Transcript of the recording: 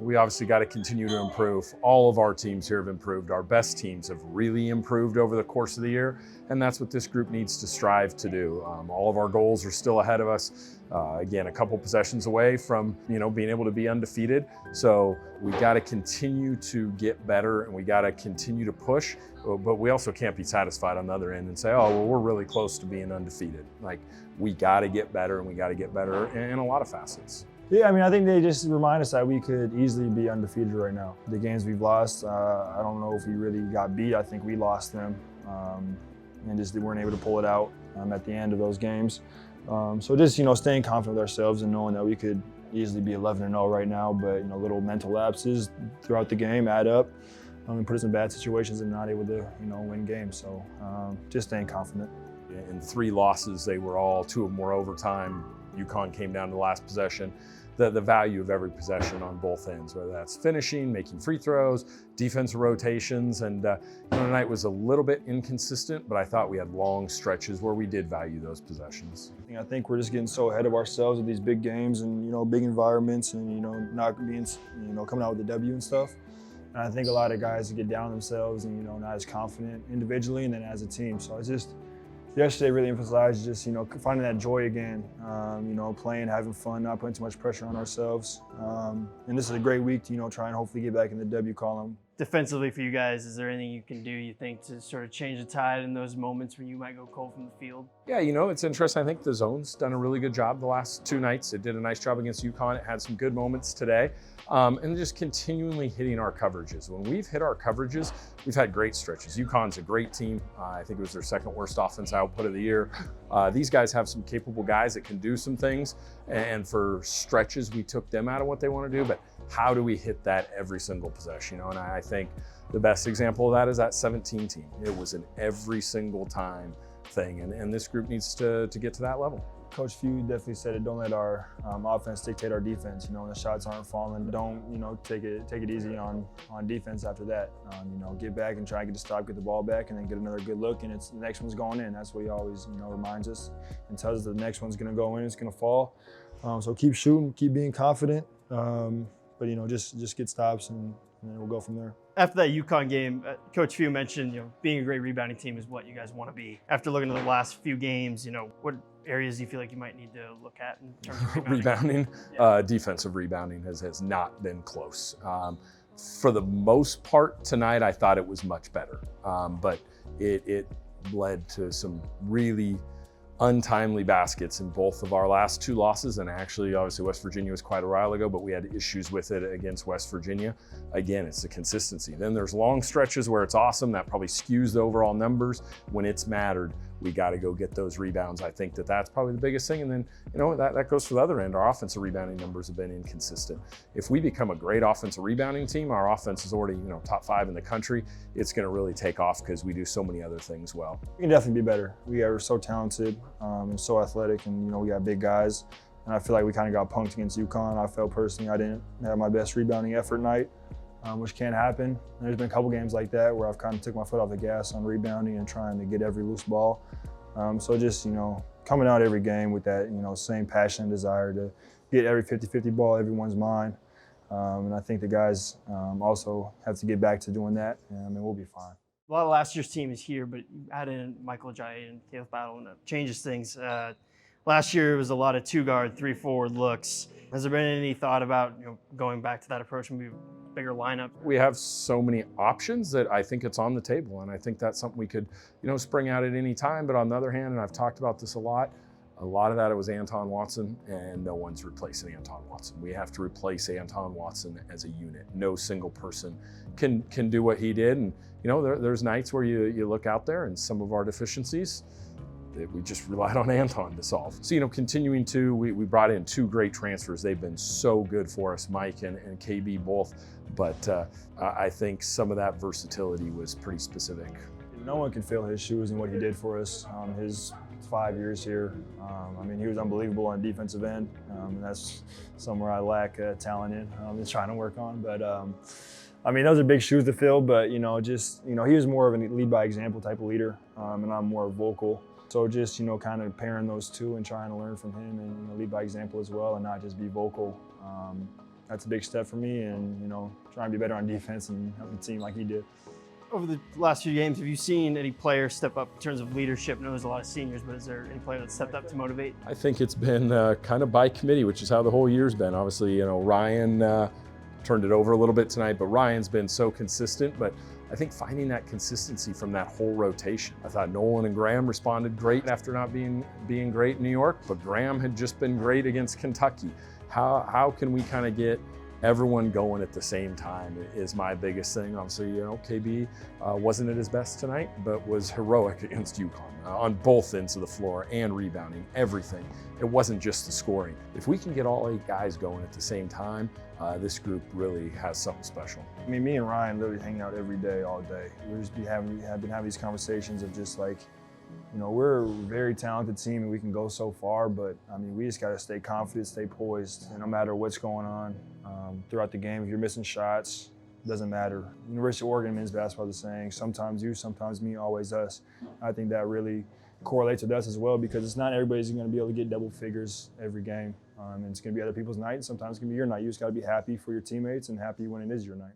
we obviously got to continue to improve. All of our teams here have improved. Our best teams have really improved over the course of the year, and that's what this group needs to strive to do. All of our goals are still ahead of us. Again, a couple possessions away from being able to be undefeated. So we got to continue to get better, and we got to continue to push. But we also can't be satisfied on the other end and say, oh, well, we're really close to being undefeated. Like, we got to get better, and we got to get better in a lot of facets. Yeah, I mean, I think they just remind us that we could easily be undefeated right now. The games we've lost, I don't know if we really got beat. I think we lost them and just weren't able to pull it out at the end of those games. So just, staying confident with ourselves and knowing that we could easily be 11-0 right now, but, little mental lapses throughout the game add up and put us in bad situations and not able to, win games. So just staying confident. In 3 losses, they were all, 2 of them were overtime. UConn came down to the last possession. The value of every possession on both ends, whether that's finishing, making free throws, defensive rotations, and tonight was a little bit inconsistent, but I thought we had long stretches where we did value those possessions. I think we're just getting so ahead of ourselves with these big games and big environments and not being coming out with the W and stuff. And I think a lot of guys get down on themselves and not as confident individually and then as a team. So it's just. Yesterday really emphasized just, finding that joy again, playing, having fun, not putting too much pressure on ourselves. And this is a great week to, try and hopefully get back in the W column. Defensively for you guys, is there anything you can do, you think, to sort of change the tide in those moments when you might go cold from the field? Yeah, it's interesting. I think the zone's done a really good job the last 2 nights. It did a nice job against UConn. It had some good moments today. And just continually hitting our coverages. When we've hit our coverages, we've had great stretches. UConn's a great team. I think it was their 2nd worst offense output of the year. These guys have some capable guys that can do some things. And for stretches, we took them out of what they want to do. But how do we hit that every single possession? And I think the best example of that is that 17 team. It was an every single time thing. And this group needs to get to that level. Coach Few definitely said it. Don't let our offense dictate our defense. When the shots aren't falling, don't take it easy on defense after that. Get back and try and get the stop, get the ball back, and then get another good look. And the next one's going in. That's what he always reminds us and tells us the next one's going to go in. It's going to fall. So keep shooting, keep being confident. But just get stops and then we'll go from there. After that UConn game, Coach Few mentioned being a great rebounding team is what you guys want to be. After looking at the last few games, what areas do you feel like you might need to look at in terms of rebounding? Yeah. Defensive rebounding has not been close. For the most part tonight, I thought it was much better, but it led to some really untimely baskets in both of our last 2 losses. And actually, obviously, West Virginia was quite a while ago, but we had issues with it against West Virginia. Again, it's the consistency. Then there's long stretches where it's awesome. That probably skews the overall numbers. When it's mattered, we got to go get those rebounds. I think that's probably the biggest thing. And then, that goes for the other end. Our offensive rebounding numbers have been inconsistent. If we become a great offensive rebounding team, our offense is already, top 5 in the country. It's going to really take off because we do so many other things well. We can definitely be better. We are so talented and so athletic, and, we got big guys. And I feel like we kind of got punked against UConn. I felt personally I didn't have my best rebounding effort night, which can happen. And there's been a couple games like that where I've kind of took my foot off the gas on rebounding and trying to get every loose ball. So just, coming out every game with that, same passion and desire to get every 50-50 ball, everyone's mine. And I think the guys also have to get back to doing that, and we'll be fine. A lot of last year's team is here, but you add in Michael Ajayi and Caleb Battle, and it changes things. Last year it was a lot of 2-guard, 3-forward looks. Has there been any thought about going back to that approach and maybe a bigger lineup? We have so many options that I think it's on the table, and I think that's something we could spring out at any time. But on the other hand, and I've talked about this a lot of that it was Anton Watson, and no one's replacing Anton Watson. We have to replace Anton Watson as a unit. No single person can do what he did. And there's nights where you look out there and some of our deficiencies that we just relied on Anton to solve. So continuing to, we brought in 2 great transfers. They've been so good for us, Mike and KB both. But I think some of that versatility was pretty specific. No one can fill his shoes and what he did for us. His 5 years here. He was unbelievable on defensive end. And that's somewhere I lack talent in. I'm just trying to work on. But those are big shoes to fill. But he was more of a lead by example type of leader, and I'm more vocal. So just kind of pairing those two and trying to learn from him and lead by example as well, and not just be vocal. that's a big step for me, and you know, trying to be better on defense and help the team like he did. Over the last few games, have you seen any players step up in terms of leadership? I know there's a lot of seniors, but is there any player that stepped up to motivate? I think it's been kind of by committee, which is how the whole year's been. Obviously, you know, Ryan turned it over a little bit tonight, but Ryan's been so consistent. But I think finding that consistency from that whole rotation. I thought Nolan and Graham responded great after not being great in New York, but Graham had just been great against Kentucky. How can we kind of get everyone going at the same time is my biggest thing. Obviously, you know, KB wasn't at his best tonight, but was heroic against UConn on both ends of the floor and rebounding, everything. It wasn't just the scoring. If we can get all 8 guys going at the same time, this group really has something special. I mean, me and Ryan literally hang out every day, all day. We have been having these conversations of just like, you know, we're a very talented team and we can go so far, but I mean, we just got to stay confident, stay poised, and no matter what's going on throughout the game, if you're missing shots, it doesn't matter. University of Oregon men's basketball is saying, sometimes you, sometimes me, always us. I think that really correlates with us as well, because it's not everybody's going to be able to get double figures every game. And it's going to be other people's night, and sometimes it's going to be your night. You just got to be happy for your teammates and happy when it is your night.